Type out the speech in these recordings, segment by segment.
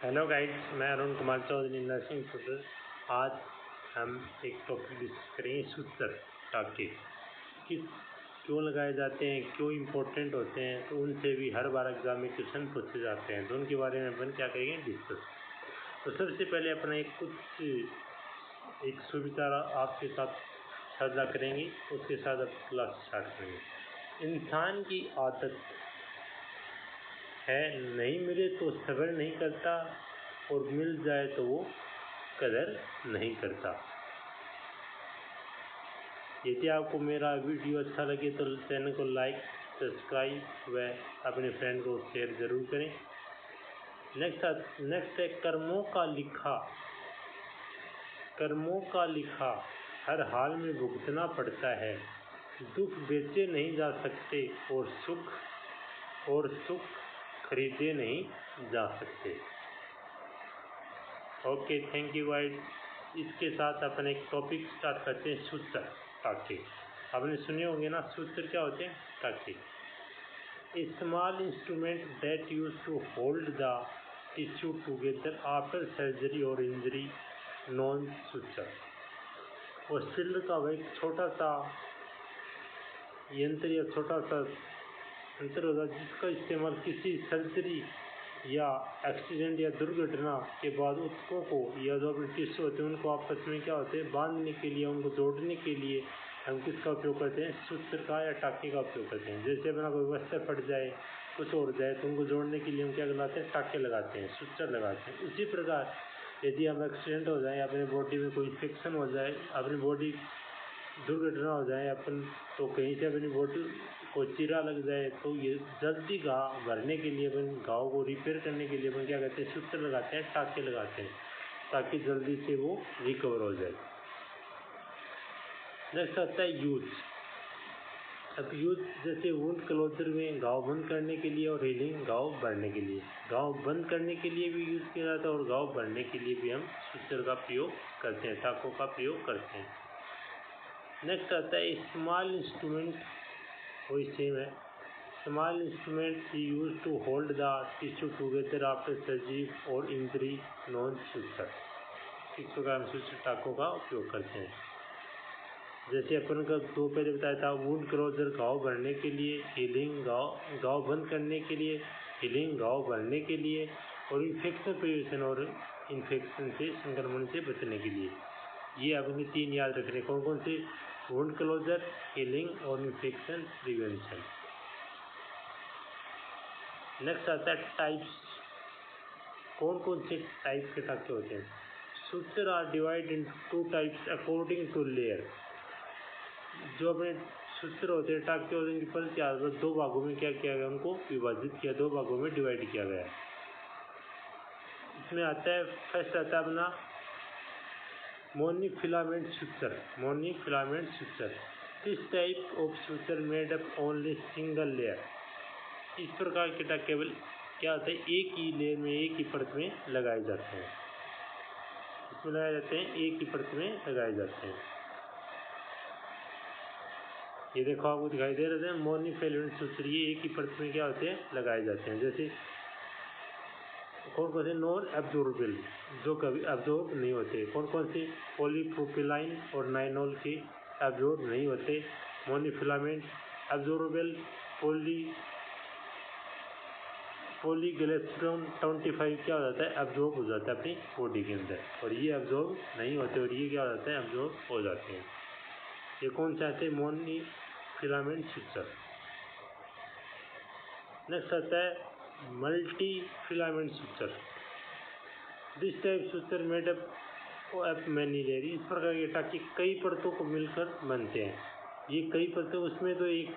Hello guides, मैं Arun Kumar Chaudhary nursing student. आज हम एक टॉपिक डिस्कस करेंगे सूत्र टाके कि क्यों लगाए जाते हैं, क्यों इम्पोर्टेंट होते हैं। तो उनसे भी हर बार एग्जाम में क्वेश्चन पूछे जाते हैं, तो उनके बारे में अपन क्या करेंगे डिस्कस। तो सबसे पहले अपना एक सुविचार आपके साथ साझा करेंगे, उसके साथ अब क्लास स्टार्ट करेंगे। इंसान की आदत है, नहीं मिले तो सब्र नहीं करता और मिल जाए तो वो कदर नहीं करता। यदि आपको मेरा वीडियो अच्छा लगे तो चैनल को लाइक, सब्सक्राइब व अपने फ्रेंड को शेयर जरूर करें। नेक्स्ट है कर्मों का लिखा हर हाल में भुगतना पड़ता है। दुख बेचे नहीं जा सकते और सुख खरीदे नहीं जा सकते। Okay, thank you guide. इसके साथ अपन एक टॉपिक स्टार्ट करते हैं, सूत्र टाके। आपने सुने होंगे ना, सूत्र क्या होते हैं? टाके। A small instrument that use to hold the tissue together after surgery और इंजरी, नॉन सूत्र। और सिल्ड का वह एक छोटा सा यंत्र या छोटा सा यंत्र होता है जिसका इस्तेमाल किसी सर्जरी या एक्सीडेंट या दुर्घटना के बाद ऊतकों को या जो अपने टिश्यू होते हैं उनको आपस में क्या होते हैं बांधने के लिए, उनको जोड़ने के लिए हम किसका उपयोग करते हैं? सूत्र का या टाके का उपयोग करते हैं। जैसे अपना कोई वस्त्र फट जाए, कुछ और जाए, तो उनको जोड़ने के लिए हम क्या लगाते हैं? टाके लगाते हैं, सूत्र लगाते हैं। उसी प्रकार यदि हम एक्सीडेंट हो जाए, अपनी बॉडी में कोई इन्फेक्शन हो जाए, अपनी बॉडी दुर्घटना हो जाए अपन, तो कहीं से अपनी बॉडी को चीरा लग जाए, तो ये जल्दी घाव भरने के लिए, अपन घाव को रिपेयर करने के लिए अपन क्या करते हैं? सूत्र लगाते हैं, टाके लगाते हैं, ताकि जल्दी से वो रिकवर हो जाए। नेक्स्ट आता है यूज। अब यूज जैसे वुंड क्लोजर में घाव बंद करने के लिए और हीलिंग घाव भरने के लिए। घाव बंद करने के लिए भी यूज किया जाता है और घाव भरने के लिए भी हम सूत्र का प्रयोग करते हैं, टाकों का प्रयोग करते हैं। नेक्स्ट आता है स्मॉल इंस्ट्रूमेंट, वही सेम है। Small instrument use to hold the tissue together after surgery और इंजरी, नॉन सूत्र। इस प्रकार हम सूत्र टाकों का उपयोग करते हैं। जैसे अपन का दो पहले बताया था, वुंड क्लोजर घाव भरने के लिए, हीलिंग घाव बंद करने के लिए, हीलिंग घाव भरने के लिए, और इन्फेक्शन प्रिवेंशन और इन्फेक्शन से संक्रमण से बचने के लिए। ये आपने तीन याद रखने, कौन कौन से? वुंड क्लोजर, हीलिंग और इन्फेक्शन प्रिवेंशन। नेक्स्ट आता है टाइप्स। कौन कौन से टाइप के टाके होते हैं? सूत्र are divide in two types according to layer. जो अपने सूत्र होते हैं, टाके होते हैं, पल के आधार पर दो भागों में क्या किया गया? उनको विभाजित किया, दो भागों में डिवाइड किया गया। इसमें आता है, फर्स्ट आता है अपना मोनोफिलामेंट सूत्र। मोनोफिलामेंट सूत्र, दिस टाइप ऑफ सूत्र made up only single layer. इस प्रकार के टाके केवल क्या होता है? एक ही लेयर में, एक ही परत में लगाए जाते हैं। इसमें लगाए जाते हैं, एक ही परत में लगाए जाते हैं। ये देखो आपको दिखाई दे रहे हैं मोनोफिलामेंट सूत्र, ये एक ही परत में क्या होते हैं? लगाए जाते हैं। जैसे कौन कौन से? नॉन एब्जॉर्बेबल, जो कभी एब्जॉर्ब नहीं होते। कौन कौन से? पॉलीप्रोपिलाइन और नाइनॉल के एब्जॉर्ब नहीं होते। मोनोफिलामेंट एब्जॉर्बेबल, पॉलीग्लिसरॉल 25 क्या हो जाता है? एब्जॉर्ब हो जाता है अपनी बॉडी के अंदर, और ये एब्जॉर्ब नहीं होते, और ये क्या हो जाता है? एब्जॉर्ब हो जाते हैं। ये कौन से आते हैं? मोनोफिलामेंट सूत्र। नेक्स्ट आता है मल्टी फिलामेंट सूत्र। दिस टाइप सूत्र मेड अप मैनी लेयर। इस प्रकार के टाके कई परतों को मिलकर बनते हैं। ये कई परतें, उसमें तो एक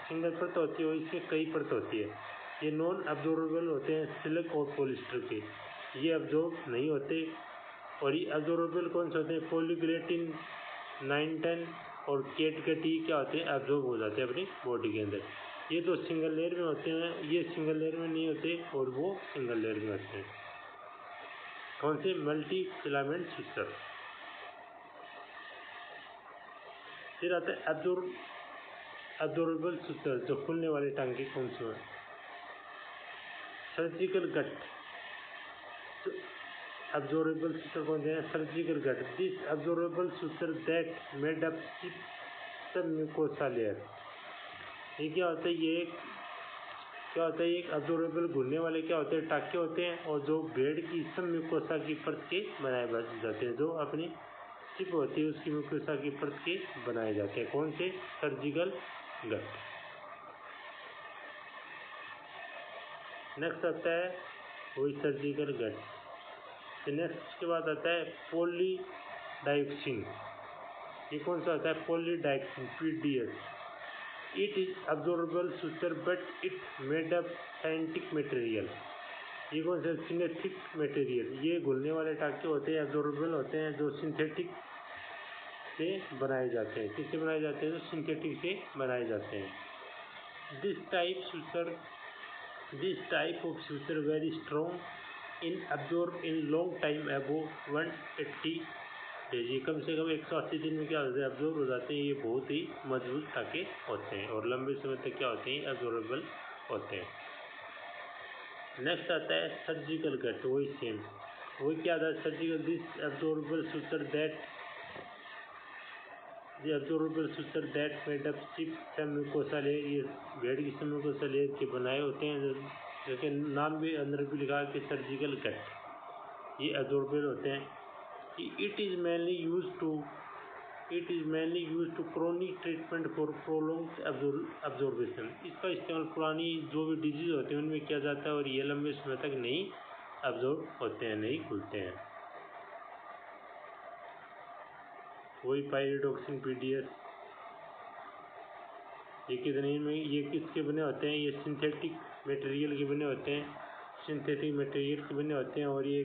सिंगल परत होती है और इसमें कई परत होती है। ये नॉन एब्जॉर्बेबल होते हैं, सिल्क और पॉलिस्टर के, ये एब्जॉर्ब नहीं होते। और ये एब्जॉर्बेबल कौन से होते हैं? पॉलीग्रेटिन 910 और कैटगटी क्या होते हैं? एब्जॉर्ब हो जाते हैं अपनी बॉडी के अंदर। ये तो सिंगल लेयर में होते हैं, ये सिंगल लेयर में नहीं होते और वो सिंगल लेयर में होते हैं। कौन से? मल्टी फिलामेंट सूत्र। फिर आता है एब्जॉर्बेबल सूत्र, जो खुलने वाले टांके कौन से हैं? सर्जिकल गट, जो absorbable suture कौन से हैं? Surgical gut. This absorbable suture that made up submucosa layer. ये क्या होता है? ये एक absorbable घुलने वाले क्या होते हैं? टाके होते हैं और जो बेड की सबम्यूकोसा की परत के बनाए जाते हैं. जो अपनी चिप होती है उसकी म्यूकोसा की परत के बनाए जाते हैं. कौन से? सर्जिकल गट. नेक्स्ट आता है वही सर्जिकल गट. नेक्स्ट के बाद आता है पॉलीडायोक्सिन. ये कौन सा आता है? पॉलीडायोक्सिन PDS. It is absorbable suture but it made up synthetic material. ये कौन सा? Synthetic material. ये घुलने वाले टाके होते हैं, अब्जॉर्बेबल होते हैं, जो सिंथेटिक से बनाए जाते हैं. किससे बनाए जाते हैं? जो सिंथेटिक से बनाए जाते हैं. This type of suture very strong in absorb in long time above 180 days. ये कम से कम 180 दिन में क्या होता है? अब्जॉर्ब हो जाते हैं. ये बहुत ही मजबूत टाके होते हैं और लंबे समय तक क्या होते हैं? अब्जॉर्बेबल होते हैं. नेक्स्ट आता है सर्जिकल गट. वही सेम. वही क्या आता है? Surgical. This absorbable suture that made up chip submucosa layer. ये बेड की सबम्यूकोसा लेयर के बनाए होते हैं. जैसे नाम भी अंदर भी लिखा है कि सर्जिकल गट. ये अब्जॉर्बेबल होते हैं. It is mainly use to chronic treatment for prolong absorption. इसका इस्तेमाल पुरानी जो भी डिजीज होते हैं उनमें किया जाता है और ये लंबे समय तक नहीं अब्जॉर्ब होते हैं, नहीं खुलते हैं. वही पायरिडॉक्सिन PDS. ये कितने में? ये किसके बने होते हैं? ये सिंथेटिक मटेरियल के बने होते हैं. और ये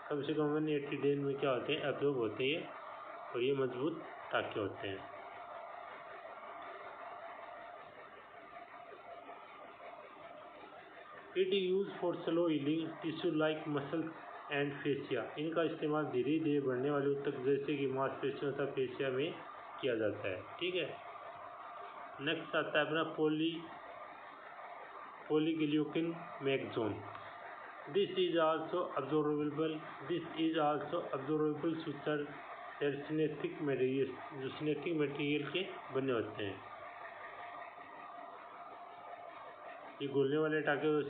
कम से कम 180 डेज में क्या होते हैं? अब्जॉर्ब होते हैं और ये मजबूत टाके होते हैं. It is use for slow healing tissue like muscles and fascia. इनका इस्तेमाल धीरे धीरे बढ़ने वाले ऊतक जैसे कि मांसपेशियों तथा फेशिया में किया जाता है. ठीक है. नेक्स्ट आता है अपना polyglucan Maxon. This is also absorbable suture synthetic material. जो सिनेथिक मटेरियल के बने होते हैं. ये घुलने वाले टाके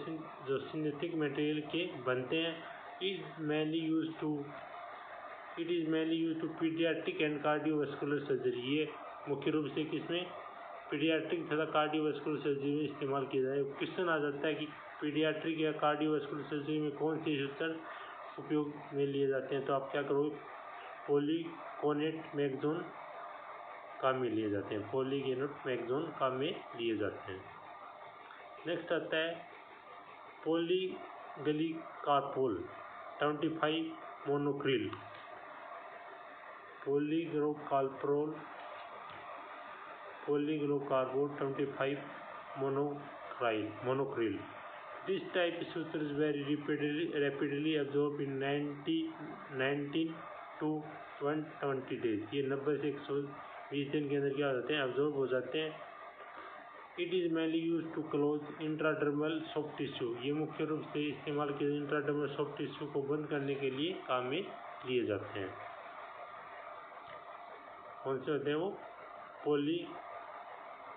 जो सिंथेटिक मटेरियल के बनते हैं. It is mainly use to paediatric and cardiovascular surgery. ये मुख्य रूप से किसमें? पीडियाट्रिक तथा कार्डियोवास्कुलर सर्जरी में इस्तेमाल किया जाए. क्वेश्चन आ जाता है कि पीडियाट्रिक या कार्डियोवास्कुलर सर्जरी में कौन से सूचर उपयोग में लिए जाते हैं. तो आप क्या करोगे? पॉलीगोनेट मैगजोन काम में लिए जाते हैं. पॉलीगोनेट मैगजोन काम में लिए जाते हैं. नेक्स्ट आता है पॉलीग्लिकार्पोल 25 मोनोक्रिल. पॉलीग्लिकार्पोल 25 मोनोक्रिल. This type suture is very rapidly absorbed in 19 to 120 days. ये 90 से 120 दिन के अंदर क्या हो जाते हैं? अब्जॉर्ब हो जाते हैं. It is mainly use to close intradermal soft tissue. ये मुख्य रूप से इस्तेमाल किए इंट्राडर्मल सॉफ्ट टिश्यू को बंद करने के लिए काम में लिए जाते हैं. कौन से होते हैं वो?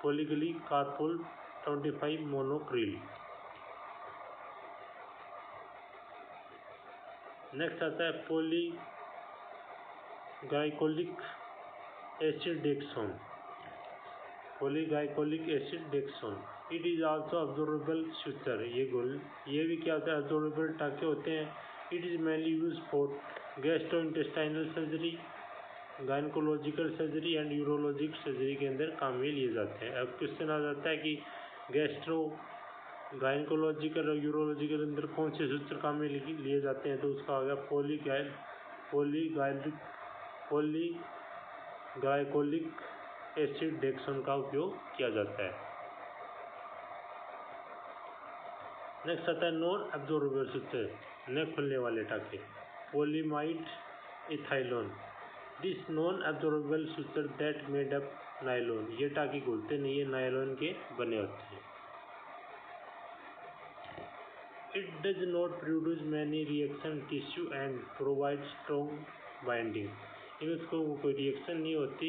पॉलीग्लिकार्पोल 25 मोनोक्रिल. नेक्स्ट आता है polyglycolic acid Dexon. It is also absorbable suture. ये भी क्या होता है? अब्जॉर्बेबल टाके होते हैं. It is mainly use for gastrointestinal surgery, gynaecological surgery and urologic surgery के अंदर काम में लिए जाते हैं. अब क्वेश्चन आ जाता है कि गायनकोलॉजिकल और यूरोलॉजिकल अंदर कौन से सूत्र काम में लिए जाते हैं. तो उसका हो गया पॉलीगाइकोलिक एसिड डेक्सोन का उपयोग किया जाता है. नेक्स्ट आता है नॉन अब्जॉर्बेबल सूत्र, न खुलने वाले टाके. पॉलीमाइड इथाइलोन. दिस नॉन अब्जॉर्बेबल सूत्र दैट मेड अप नायलॉन. ये टाके खुलते नहीं है, नायलॉन के बने होते हैं. It does not produce many reaction tissue and provides strong binding. इसको कोई रिएक्शन नहीं होती,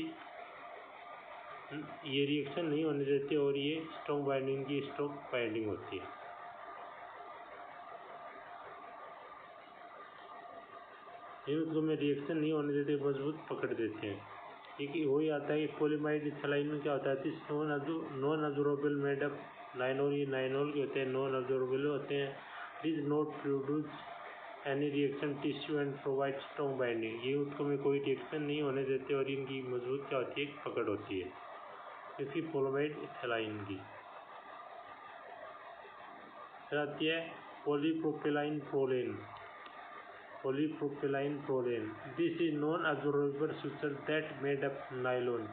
ये रिएक्शन नहीं होने देते और ये स्ट्रॉन्ग बाइंडिंग होती है। इसको में रिएक्शन नहीं होने देते, मजबूत पकड़ देते हैं। एक वही आता है कि पॉलीमाइड इथाइलाइन में क्या होता है, नॉन अब्जॉर्बेबल मेड अप नाइनोल, ये नाइनोल के होते हैं, नॉन अब्जॉर्बेबल होते हैं। It is not produce any reaction tissue and provide strong binding, ये उसको में कोई रिएक्शन नहीं होने देते और इनकी मजबूत क्या होती है, पकड़ होती है इसकी पॉलीमाइड इथाइलाइन की। फिर आती है polypropylene Prolene. This is non absorbable suture that made up nylon,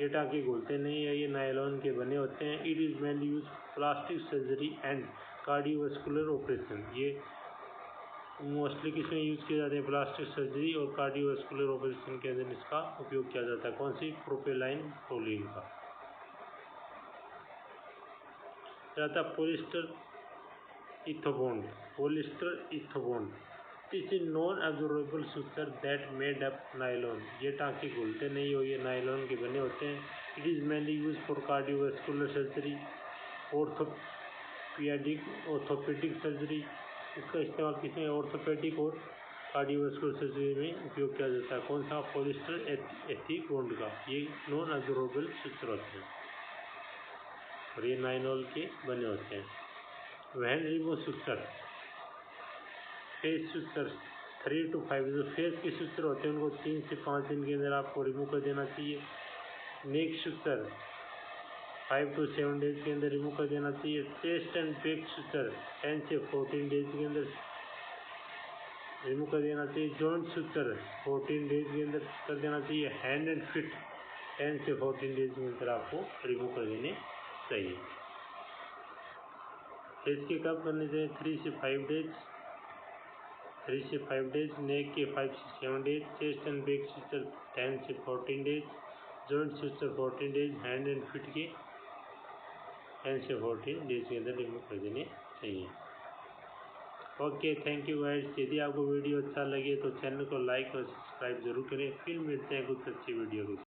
ये टाँके घुलते नहीं है, ये नायलॉन के बने होते हैं। It is mainly use plastic surgery and cardiovascular operation, ये मोस्टली किसमें यूज़ किए जाते हैं, प्लास्टिक सर्जरी और कार्डियोवास्कुलर ऑपरेशन के अंदर इसका उपयोग किया जाता है। कौन सी, प्रोपेलाइन प्रोलीन का। रहता polyester Ethibond. This is non absorbable suture that made up nylon, ये टाँके घुलते नहीं हो, ये नायलॉन के बने होते हैं। It is mainly use for cardiovascular surgery, orthopaedic surgery, इसका इस्तेमाल किसमें, ऑर्थोपेडिक और कार्डियोवास्कुलर सर्जरी में उपयोग किया जाता है। कौन सा, पॉलिस्टर इथोबॉन्ड का, ये नॉन अब्जॉर्बेबल सुचर होते हैं और ये नायलॉन के बने होते हैं। When remove suture, face suture 3 to 5, जो फेस के सुचर होते हैं उनको 3 से 5 दिन के अंदर आपको रिमूव कर देना चाहिए। नेक सुचर 5 to 7 डेज के अंदर रिमूव कर देना चाहिए। चेस्ट एंड बैक सुचर 10 से 14 डेज के अंदर रिमूव कर देना चाहिए। जॉइंट सुचर 14 डेज के अंदर कर देना चाहिए। हैंड एंड फिट 10 से 14 डेज के अंदर आपको रिमूव कर देने चाहिए। फेस के कब करने चाहिए, 3 से 5 डेज, नेक के 5 से 7 days, chest and back suture 10 से 14 days, joint suture 14 days, hand and fit के 10 से 14 डेज के अंदर रिमूव कर देने चाहिए। Okay, thank you guys. यदि आपको वीडियो अच्छा लगे तो चैनल को लाइक और सब्सक्राइब जरूर करें। फिर मिलते हैं कुछ अच्छी वीडियो के